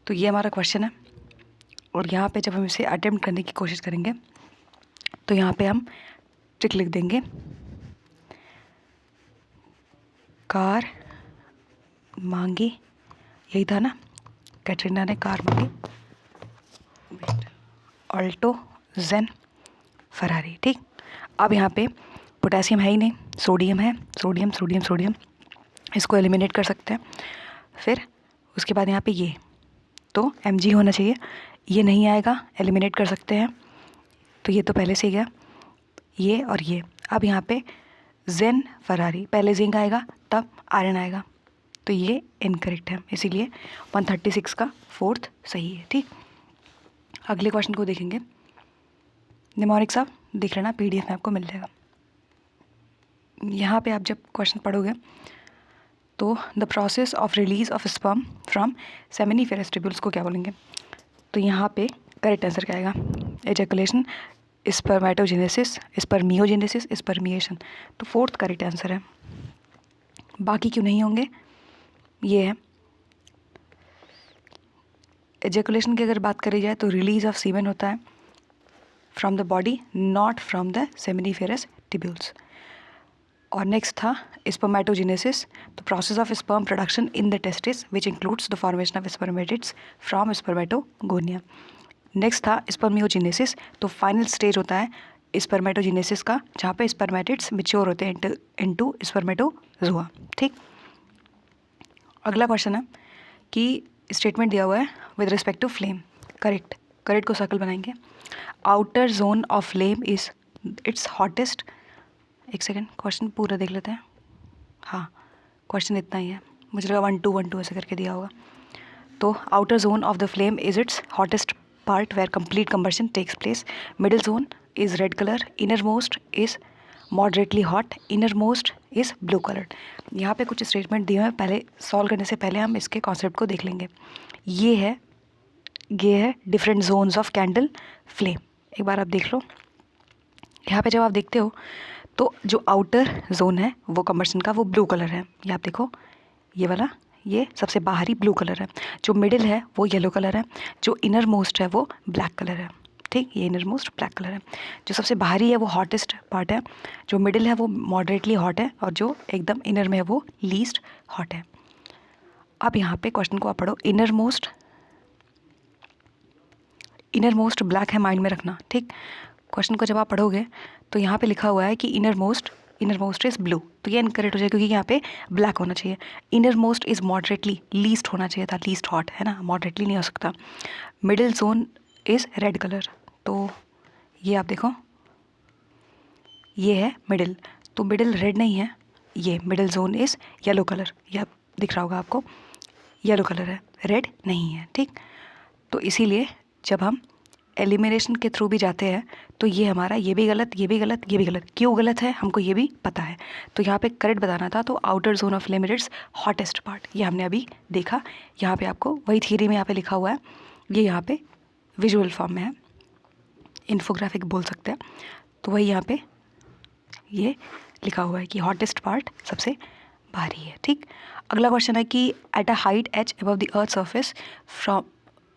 तो ये हमारा क्वेश्चन है, और यहाँ पे जब हम इसे अटेम्प्ट करने की कोशिश करेंगे तो यहाँ पे हम ट्रिक लिख देंगे, कार मांगी, यही था ना, कैटरीना ने कार मांगी, ऑल्टो, जेन, फरारी। ठीक, अब यहाँ पे पोटेशियम है ही नहीं, सोडियम है, सोडियम सोडियम सोडियम, इसको एलिमिनेट कर सकते हैं। फिर उसके बाद यहाँ पे ये तो Mg होना चाहिए, ये नहीं आएगा, एलिमिनेट कर सकते हैं, तो ये तो पहले से ही गया, ये और ये। अब यहाँ पे जेन फरारी, पहले जिंक आएगा तब आयरन आएगा, तो ये इनकरेक्ट है, इसीलिए 136 का फोर्थ सही है। ठीक, अगले क्वेश्चन को देखेंगे। निमोनिक्स आप देख लेना, PDF में आपको मिल जाएगा। यहाँ पे आप जब क्वेश्चन पढ़ोगे तो the process of release of sperm from seminiferous tubules को क्या बोलेंगे? तो यहाँ पे करेक्ट आंसर क्या आएगा? Ejaculation, spermatogenesis, spermiogenesis, spermiation. तो फोर्थ करेक्ट आंसर है। बाकी क्यों नहीं होंगे? ये है एजैकुलेशन की अगर बात करी जाए तो रिलीज ऑफ सीमेन होता है from the body, not from the seminiferous tubules. और नेक्स्ट था spermatogenesis, the process of sperm production in the testis which includes the formation of spermatids from spermatogonia. Next था स्पर्मियोजेनेसिस, तो फाइनल स्टेज होता है spermatogenesis का, जहाँ पे spermatids mature होते हैं इनटू स्पर्मेटोजोआ। ठीक, अगला क्वेश्चन है कि स्टेटमेंट दिया हुआ है with respect to flame, correct, correct को सर्कल बनाएंगे। Outer zone of flame is its hottest, एक सेकेंड क्वेश्चन पूरा देख लेते हैं। हाँ, क्वेश्चन इतना ही है, मुझे लगा 1 2 1 2 ऐसे करके दिया होगा। तो outer zone of the flame is its hottest part where complete combustion takes place, middle zone is red colour, inner most is moderately hot, inner most is blue colour. यहाँ पे कुछ स्टेटमेंट दिए हुए हैं, पहले सॉल्व करने से पहले हम इसके कॉन्सेप्ट को देख लेंगे। ये है different zones of candle flame, एक बार आप देख लो। यहाँ पे जब आप देखते हो तो जो आउटर जोन है वो कंबशन का, वो ब्लू कलर है, ये आप देखो, ये वाला, ये सबसे बाहरी ब्लू कलर है। जो मिडिल है वो येलो कलर है, जो इनर मोस्ट है वो ब्लैक कलर है। ठीक, ये इनर मोस्ट ब्लैक कलर है। जो सबसे बाहरी है वो हॉटेस्ट पार्ट है, जो मिडिल है वो मॉडरेटली हॉट है, और जो एकदम इनर में है वो लीस्ट हॉट है। अब यहाँ पे क्वेश्चन को आप पढ़ो, इनर मोस्ट ब्लैक है, माइंड में रखना। ठीक, क्वेश्चन को जब आप पढ़ोगे तो यहाँ पे लिखा हुआ है कि इनर मोस्ट इज ब्लू, तो ये इनकरेक्ट हो जाएगा क्योंकि यहाँ पे ब्लैक होना चाहिए। Inner most is moderately, least होना चाहिए था, लीस्ट हॉट है ना, मॉडरेटली नहीं हो सकता। Middle zone is red colour, तो ये आप देखो, ये है मिडिल, तो मिडिल रेड नहीं है, ये middle zone is yellow colour, ये आप दिख रहा होगा आपको, येलो कलर है, रेड नहीं है। ठीक, तो इसीलिए जब हम एलिमिनेशन के थ्रू भी जाते हैं तो ये हमारा ये भी गलत, ये भी गलत, ये भी गलत, क्यों गलत है हमको ये भी पता है, तो यहाँ पे करेक्ट बताना था। तो outer zone of flame is hottest part, ये हमने अभी देखा। यहाँ पे आपको वही थियरी में यहाँ पे लिखा हुआ है, ये यहाँ पे विजुअल फॉर्म में है, इन्फोग्राफिक बोल सकते हैं, तो वही यहाँ पे ये लिखा हुआ है कि हॉटेस्ट पार्ट सबसे भारी है। ठीक, अगला क्वेश्चन है कि at a height h above the earth surface from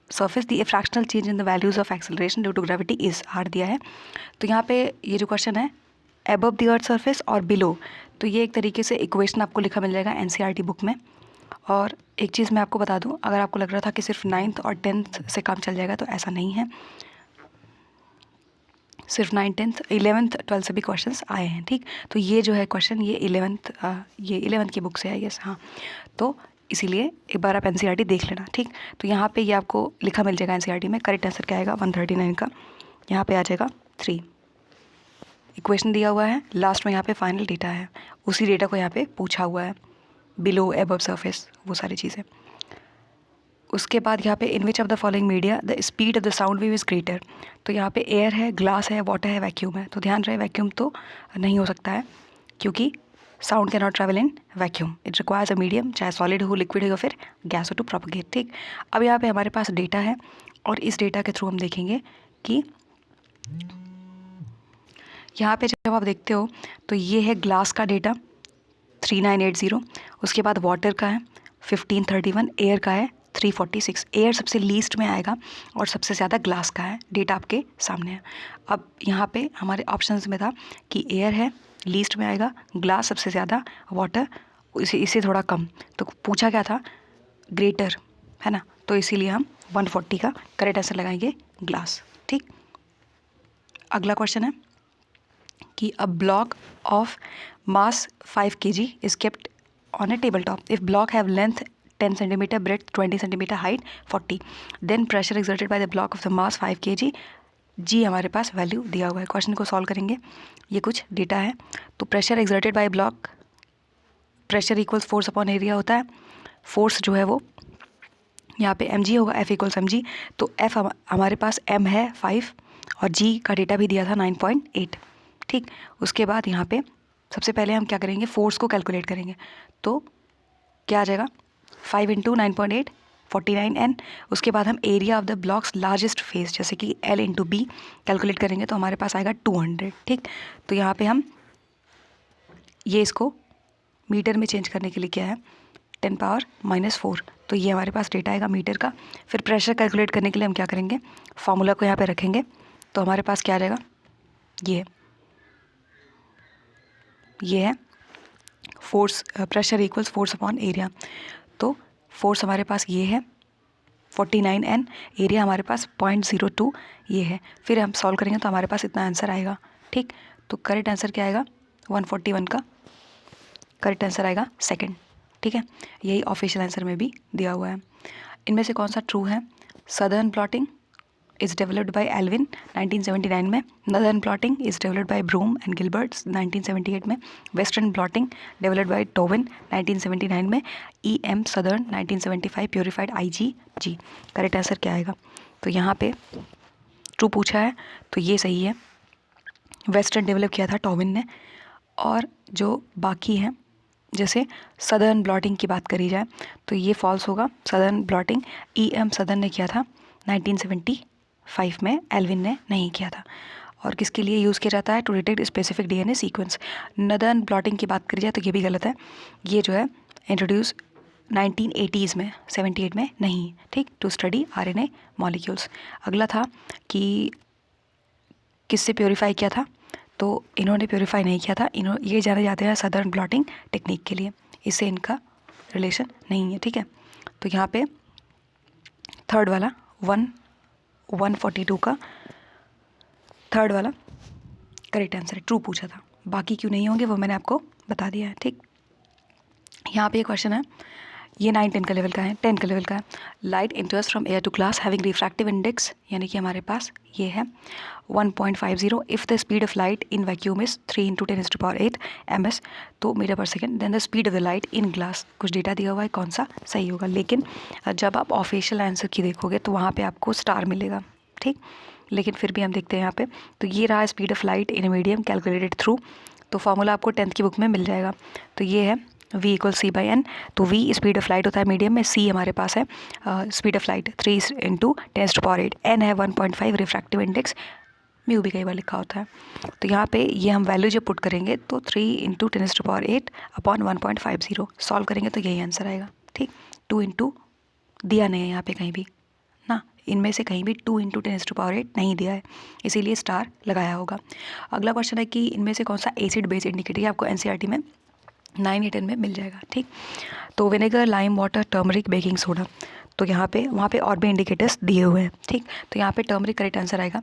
surface the fractional change in the values of acceleration due to gravity is r दिया है। तो यहाँ पे ये जो क्वेश्चन है above the earth surface और below, तो ये एक तरीके से इक्वेशन आपको लिखा मिल जाएगा NCERT बुक में। और एक चीज़ मैं आपको बता दूँ, अगर आपको लग रहा था कि सिर्फ 9th और 10th से काम चल जाएगा, तो ऐसा नहीं है, सिर्फ 9th 10th 11th 12th से भी क्वेश्चंस आए हैं। ठीक, तो ये जो है क्वेश्चन ये 11th की बुक से है, यस हाँ, तो इसीलिए एक बार आप NCERT देख लेना। ठीक, तो यहाँ पे ये आपको लिखा मिल जाएगा NCERT में, करेक्ट आंसर क्या आएगा 139 का, यहाँ पे आ जाएगा 3। इक्वेशन दिया हुआ है, लास्ट में यहाँ पे फाइनल डेटा है, उसी डेटा को यहाँ पे पूछा हुआ है, बिलो एबव सरफेस, वो सारी चीज़ें। उसके बाद यहाँ पे in which of the following media the speed of the sound wave is greater, तो यहाँ पे एयर है, ग्लास है, वाटर है, वैक्यूम है। तो ध्यान रहे वैक्यूम तो नहीं हो सकता है, क्योंकि sound can not travel in vacuum, it requires a medium, चाहे सॉलिड हो, लिक्विड हो या फिर गैस हो टू प्रोपगेट। ठीक, अब यहाँ पे हमारे पास डेटा है, और इस डेटा के थ्रू हम देखेंगे कि यहाँ पे जब आप देखते हो तो ये है ग्लास का डेटा 3980, उसके बाद वाटर का है 1531, एयर का है 346। एयर सबसे लीस्ट में आएगा और सबसे ज़्यादा ग्लास का है। डेटा आपके सामने है। अब यहाँ पे हमारे ऑप्शंस में था कि एयर है, लीस्ट में आएगा, ग्लास सबसे ज़्यादा, वाटर इसे थोड़ा कम। तो पूछा क्या था, ग्रेटर, है ना, तो इसीलिए हम 140 का करेक्ट आंसर लगाएंगे ग्लास। ठीक, अगला क्वेश्चन है कि a block of mass 5 kg is kept on a table top if block have length 10 cm, breadth 20 cm, height 40, then pressure exerted by the block of the mass 5 kg। जी हमारे पास value दिया हुआ है। Question को solve करेंगे। ये कुछ डेटा है। तो pressure exerted bye block, pressure equals force upon area होता है। फोर्स जो है वो यहाँ पे mg होगा, F इक्वल्स mg। तो F हमारे पास m है 5 और g का डेटा भी दिया था 9.8। ठीक, उसके बाद यहाँ पे सबसे पहले हम क्या करेंगे, फोर्स को कैलकुलेट करेंगे। तो क्या आ जाएगा, 5 × 9.8 49n। उसके बाद हम area of the blocks largest face जैसे कि L × B कैलकुलेट करेंगे तो हमारे पास आएगा 200। ठीक, तो यहाँ पे हम ये इसको मीटर में चेंज करने के लिए क्या है, 10⁻⁻⁴। तो ये हमारे पास डेटा आएगा मीटर का। फिर प्रेशर कैलकुलेट करने के लिए हम क्या करेंगे, फार्मूला को यहाँ पे रखेंगे। तो हमारे पास क्या आ जाएगा, ये है force, pressure equals force upon area. तो फोर्स हमारे पास ये है 49n, एरिया हमारे पास 0.02 ये है। फिर हम सॉल्व करेंगे तो हमारे पास इतना आंसर आएगा। ठीक, तो करेक्ट आंसर क्या आएगा, 141 का करेक्ट आंसर आएगा सेकंड। ठीक है, यही ऑफिशियल आंसर में भी दिया हुआ है। इनमें से कौन सा ट्रू है, Southern blotting is developed by Alwine 1979 में, northern blotting is developed by Broome and Gilbert 1978 में, western blotting developed by Towbin 1979 में, EM Southern 1975 purified IgG। Correct answer क्या आएगा, तो यहाँ पे ट्रू पूछा है तो ये सही है, वेस्टर्न डेवलप किया था टोविन ने। और जो बाकी हैं जैसे सदर्न ब्लॉटिंग की बात करी जाए तो ये फॉल्स होगा। सदर्न ब्लॉटिंग EM सदर्न ने किया था 1975 में, एल्विन ने नहीं किया था। और किसके लिए यूज़ किया जाता है, to detect specific DNA sequence. Northern blotting की बात करी जाए तो ये भी गलत है, ये जो है इंट्रोड्यूस 1980s में, 78 में नहीं। ठीक, टू स्टडी RNA मॉलिक्यूल्स। अगला था कि किससे प्योरीफाई किया था, तो इन्होंने प्योरीफाई नहीं किया था। ये जाने जाते हैं सदर्न ब्लॉटिंग टेक्निक के लिए, इससे इनका रिलेशन नहीं है। ठीक है, तो यहाँ पे थर्ड वाला 142 का थर्ड वाला करेक्ट आंसर है, ट्रू पूछा था। बाकी क्यों नहीं होंगे वो मैंने आपको बता दिया है। ठीक, यहाँ पे एक क्वेश्चन है, ये 9-10 का लेवल का है, 10 का लेवल का है। Light enters from air to glass having refractive index, यानी कि हमारे पास ये है 1.50। If the speed of light in vacuum is 3 × 10⁸ ms तो मीटर पर second, then the speed of the light in glass. कुछ डेटा दिया हुआ है, कौन सा सही होगा। लेकिन जब आप ऑफिशियल आंसर की देखोगे तो वहाँ पे आपको स्टार मिलेगा। ठीक, लेकिन फिर भी हम देखते हैं यहाँ पे, तो ये रहा speed of light in medium calculated through. तो फार्मूला आपको 10th की बुक में मिल जाएगा। तो ये है V = C/n। तो V स्पीड ऑफ लाइट होता है मीडियम में, C हमारे पास है स्पीड ऑफ लाइट 3 × 10⁸, n है 1.5 रिफ्रैक्टिव इंडेक्स, म्यू भी कई बार लिखा होता है। तो यहाँ पे ये हम वैल्यू जब पुट करेंगे तो 3 × 10⁸ अपॉन 1.50 सॉल्व करेंगे तो यही आंसर आएगा। ठीक, 2 × दिया नहीं है यहाँ पे कहीं भी ना, इनमें से कहीं भी 2 × 10⁸ नहीं दिया है, इसीलिए स्टार लगाया होगा। अगला क्वेश्चन है कि इनमें से कौन सा एसिड बेस इंडिकेटर, आपको NCERT में 9 या 10 में मिल जाएगा। ठीक, तो vinegar, lime water, turmeric, baking soda. तो यहाँ पे वहाँ पे और भी इंडिकेटर्स दिए हुए हैं। ठीक, तो यहाँ पे टर्मरिक करेक्ट आंसर आएगा।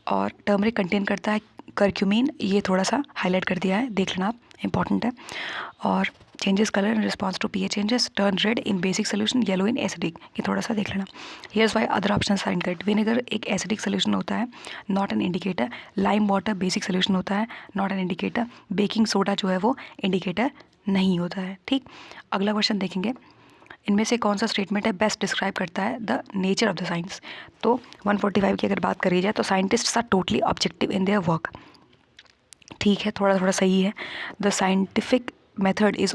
और टर्मरिक कंटेन करता है करक्यूमिन, ये थोड़ा सा हाईलाइट कर दिया है, देख लेना आप, इंपॉर्टेंट है। और changes colour in response to pH changes, turn red in basic solution, yellow in acidic, ये थोड़ा सा देख लेना। Here's why other options are incorrect. Vinegar एक एसिडिक सोल्यूशन होता है, not an indicator. Lime water basic solution होता है, not an indicator. Baking soda जो है वो इंडिकेटर नहीं होता है। ठीक, अगला क्वेश्चन देखेंगे, इनमें से कौन सा स्टेटमेंट है बेस्ट डिस्क्राइब करता है the nature of the science. तो 145 की अगर बात करी जाए तो scientists are totally objective in their work. ठीक है, थोड़ा थोड़ा सही है। The scientific method is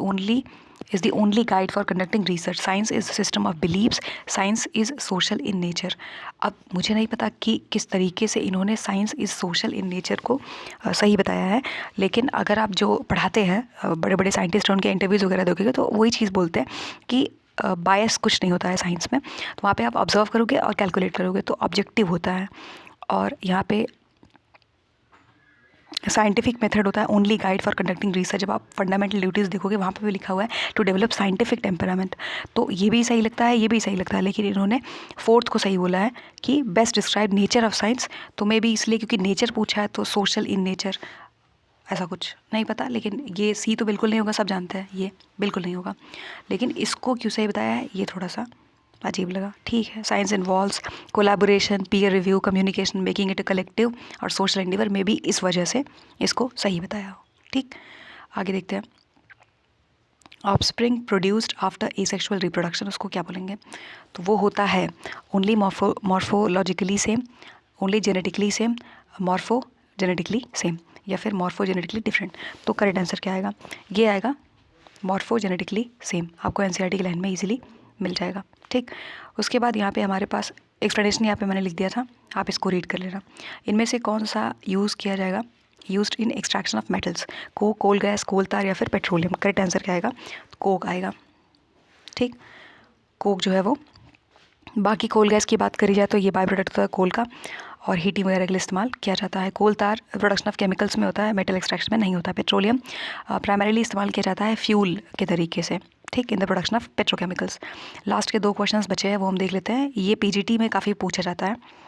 the only guide for conducting research. Science is system of beliefs, science is social in nature. अब मुझे नहीं पता कि किस तरीके से इन्होंने science is social in nature को सही बताया है, लेकिन अगर आप जो पढ़ाते हैं बड़े बड़े साइंटिस्ट हैं उनके इंटरव्यूज़ वगैरह देखोगे तो वही चीज़ बोलते हैं कि बायस कुछ नहीं होता है साइंस में। तो वहाँ पे आप ऑब्जर्व करोगे और कैलकुलेट करोगे तो ऑब्जेक्टिव होता है। और यहाँ पे साइंटिफिक मेथड होता है only guide for conducting research. जब आप फंडामेंटल ड्यूटीज़ देखोगे वहाँ पे भी लिखा हुआ है टू डेवलप साइंटिफिक टेम्परामेंट। तो ये भी सही लगता है, ये भी सही लगता है, लेकिन इन्होंने फोर्थ को सही बोला है कि best describe nature of science. तो मे भी इसलिए क्योंकि नेचर पूछा है तो सोशल इन नेचर, ऐसा कुछ नहीं पता, लेकिन ये सी तो बिल्कुल नहीं होगा, सब जानते हैं ये बिल्कुल नहीं होगा। लेकिन इसको क्यों सही बताया है ये थोड़ा सा अजीब लगा। ठीक है, science involves collaboration, peer review, communication, making it a collective और सोशल एंडीवर, में भी इस वजह से इसको सही बताया हो। ठीक, आगे देखते हैं। Offspring produced after asexual reproduction, उसको क्या बोलेंगे? तो वो होता है only morphologically same, only genetically same, morphogenetically same, या फिर मॉर्फोजेनेटिकली डिफरेंट। तो करेक्ट आंसर क्या आएगा? ये आएगा मॉर्फोजेनेटिकली सेम। आपको एनसीईआरटी की लाइन में इजीली मिल जाएगा। ठीक, उसके बाद यहाँ पे हमारे पास एक्सप्लेनेशन यहाँ पे मैंने लिख दिया था, आप इसको रीड कर लेना। इनमें से कौन सा यूज़ किया जाएगा? Used in extraction of metals, coke, coal gas, coal tar या फिर पेट्रोलियम। करेक्ट आंसर क्या आएगा? कोक आएगा। ठीक, कोक जो है वो, बाकी कोल गैस की बात करी जाए तो ये बाय प्रोडक्ट होता है कोल का और हीटिंग वगैरह के लिए इस्तेमाल किया जाता है। कोल तार प्रोडक्शन ऑफ केमिकल्स में होता है, मेटल एक्सट्रैक्शन में नहीं होता। पेट्रोलियम प्राइमरीली इस्तेमाल किया जाता है फ्यूल के तरीके से, ठीक, in the production of petrochemicals. Last के 2 क्वेश्चंस बचे हैं वो हम देख लेते हैं। ये पीजीटी में काफ़ी पूछा जाता है।